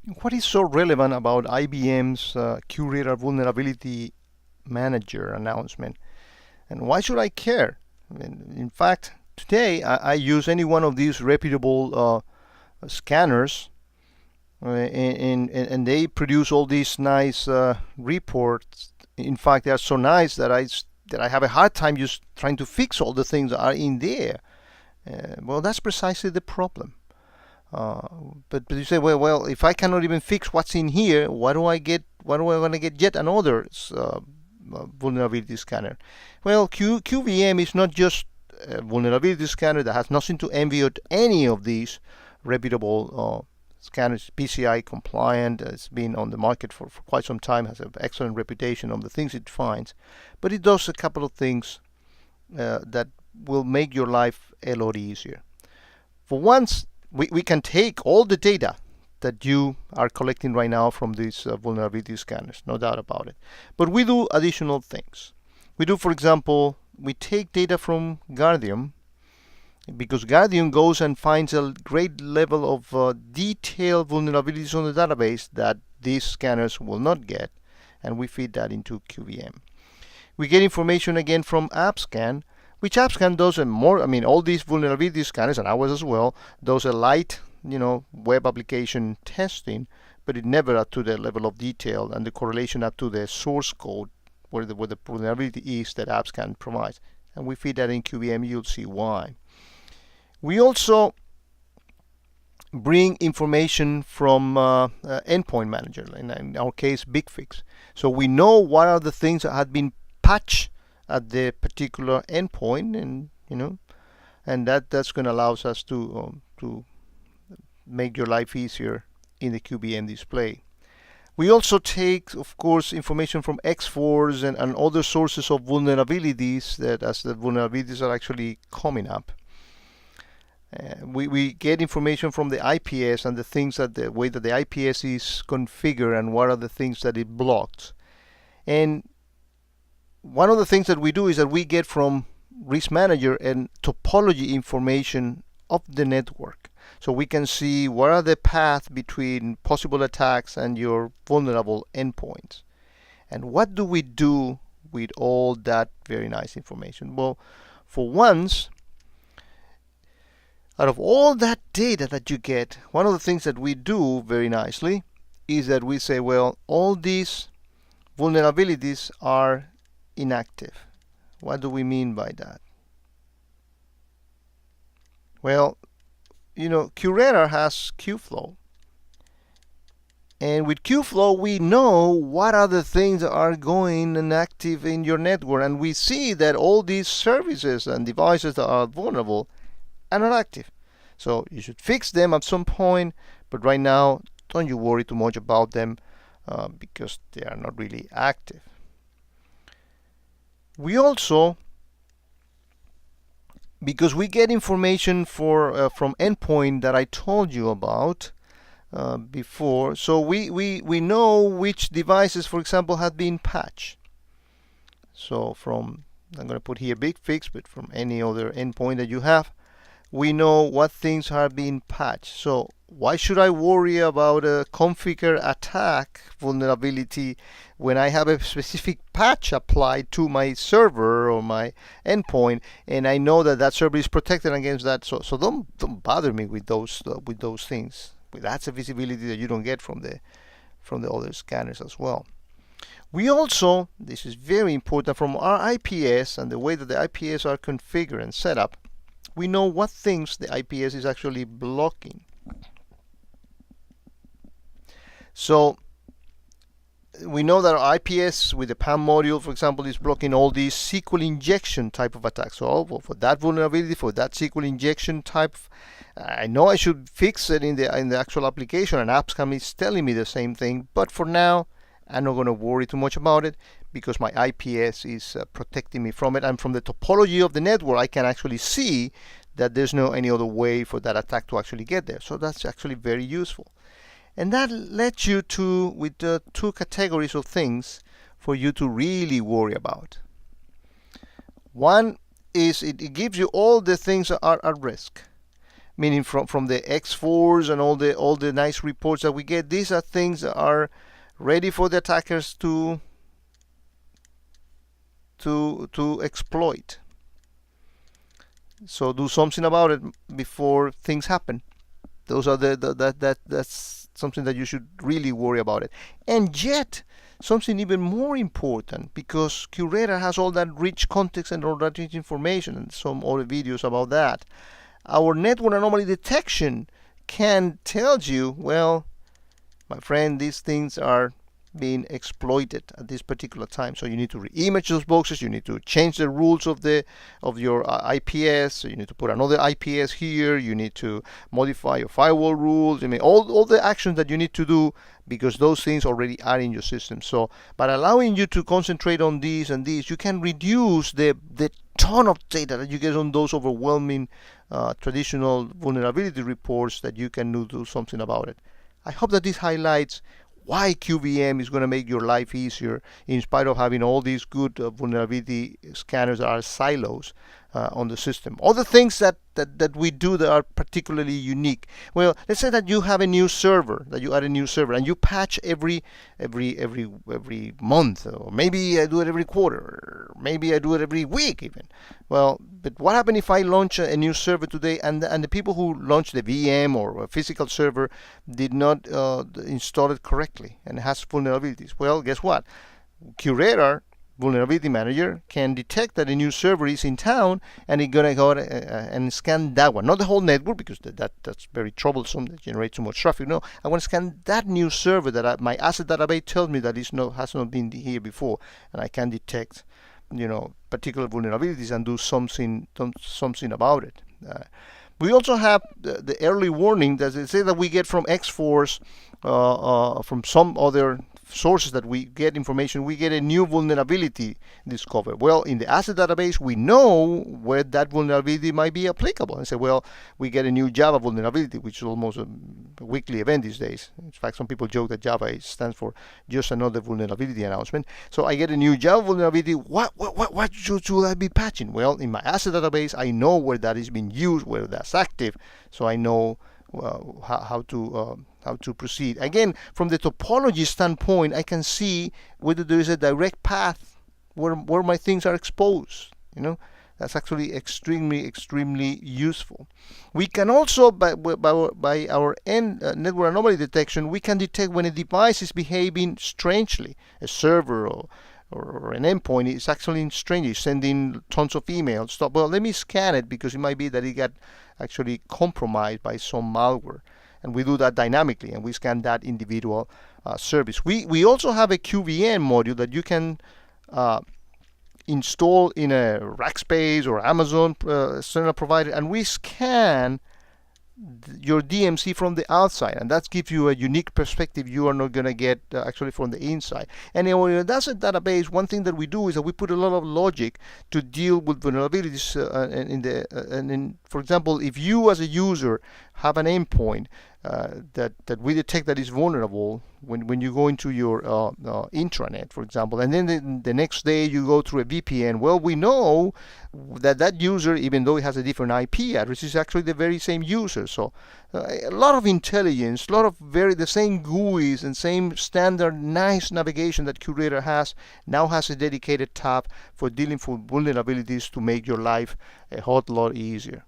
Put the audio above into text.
What is so relevant about IBM's QRadar Vulnerability Manager announcement? And why should I care? I mean, in fact, today I use any one of these reputable scanners, and they produce all these nice reports. In fact, they are so nice that I have a hard time just trying to fix all the things that are in there. Well, that's precisely the problem. Uh, but you say, well, if I cannot even fix what's in here, what do I get? What do I want to get yet another vulnerability scanner? Well, QVM is not just a vulnerability scanner that has nothing to envy at any of these reputable scanners. PCI compliant. It's been on the market for quite some time. Has an excellent reputation on the things it finds, but it does a couple of things that will make your life a lot easier. For once, we can take all the data that you are collecting right now from these vulnerability scanners, no doubt about it. But we do additional things. We do, for example, we take data from Guardium, because Guardium goes and finds a great level of detailed vulnerabilities on the database that these scanners will not get, and we feed that into QVM. We get information again from AppScan, which AppScan does a more, all these vulnerability scanners, and ours as well, does a light, web application testing, but it never up to the level of detail and the correlation up to the source code where the vulnerability is that AppScan provides. And we feed that in QVM, you'll see why. We also bring information from Endpoint Manager, in our case, BigFix. So we know what are the things that have been patched at the particular endpoint, and that's going to allow us to make your life easier in the QVM display. We also take, of course, information from X4s and other sources of vulnerabilities that as the vulnerabilities are actually coming up. We get information from the IPS and the things that the way that the IPS is configured and what are the things that it blocks. And one of the things that we do is that we get from Risk Manager and topology information of the network. So we can see what are the paths between possible attacks and your vulnerable endpoints. And what do we do with all that very nice information? Well, for once, out of all that data that you get, one of the things that we do very nicely is that we say, well, all these vulnerabilities are inactive. What do we mean by that? Well, QRadar has Qflow. And with Qflow, we know what are the things that are going inactive in your network. And we see that all these services and devices that are vulnerable are not active. So you should fix them at some point. But right now, don't you worry too much about them because they are not really active. We also, because we get information from endpoint that I told you about before, so we know which devices, for example, have been patched. So from, I'm going to put here BigFix, but from any other endpoint that you have, we know what things are being patched. So why should I worry about a configure attack vulnerability when I have a specific patch applied to my server or my endpoint, and I know that that server is protected against that? So don't bother me with those things. That's a visibility that you don't get from the other scanners as well. We also, this is very important, from our IPS and the way that the IPS are configured and set up, we know what things the IPS is actually blocking. So we know that our IPS with the PAM module, for example, is blocking all these SQL injection type of attacks. So for that vulnerability, for that SQL injection type, I know I should fix it in the actual application, and AppScan is telling me the same thing. But for now, I'm not going to worry too much about it because my IPS is protecting me from it. And from the topology of the network, I can actually see that there's no any other way for that attack to actually get there. So that's actually very useful. And that lets you with two categories of things for you to really worry about. One is it gives you all the things that are at risk. meaning from the X4s and all the nice reports that we get. These are things that are ready for the attackers to exploit. So do something about it before things happen. Those are that's something that you should really worry about it. And yet, something even more important, because QRadar has all that rich context and all that rich information, and some other videos about that. Our network anomaly detection can tell you, well, my friend, these things are being exploited at this particular time. So you need to re-image those boxes. You need to change the rules of your IPS. So you need to put another IPS here. You need to modify your firewall rules. I mean, all the actions that you need to do, because those things already are in your system. So by allowing you to concentrate on these and these, you can reduce the ton of data that you get on those overwhelming traditional vulnerability reports, that you can do something about it. I hope that this highlights why QVM is going to make your life easier, in spite of having all these good vulnerability scanners that are silos on the system. Other things that we do that are particularly unique. Well, let's say that you have a new server, and you patch every month, or maybe I do it every quarter, or maybe I do it every week even. Well, but what happens if I launch a new server today, and the people who launched the VM or a physical server did not install it correctly and has vulnerabilities? Well, guess what? QRadar Vulnerability Manager can detect that a new server is in town, and it's gonna go and scan that one, not the whole network, because that's very troublesome. That generates too much traffic. No, I want to scan that new server that my asset database tells me that has not been here before, and I can detect, particular vulnerabilities and do something about it. We also have the early warning that they say that we get from X-Force, from some other sources that we get information. We get a new vulnerability discovered. Well, in the asset database, we know where that vulnerability might be applicable. And say, well, we get a new Java vulnerability, which is almost a weekly event these days. In fact, some people joke that Java stands for just another vulnerability announcement. So I get a new Java vulnerability. What should I be patching? Well, in my asset database, I know where that is being used, where that's active, so I know how to proceed. Again, from the topology standpoint, I can see whether there is a direct path where my things are exposed. That's actually extremely useful. We can also, by our network anomaly detection, we can detect when a device is behaving strangely. A server or an endpoint is actually strange, sending tons of emails. So, well, let me scan it, because it might be that it got actually compromised by some malware. And we do that dynamically, and we scan that individual service. We also have a QVM module that you can install in a Rackspace or Amazon external provider, and we scan your DMZ from the outside, and that gives you a unique perspective you are not going to get actually from the inside. And in that's a database, one thing that we do is that we put a lot of logic to deal with vulnerabilities for example, if you as a user have an endpoint that we detect that is vulnerable when you go into your intranet, for example, and then the next day you go through a VPN, well, we know that user, even though it has a different IP address, is actually the very same user. So a lot of intelligence, a lot of the same GUIs and same standard nice navigation that QRadar has, now has a dedicated tab for dealing with vulnerabilities to make your life a whole lot easier.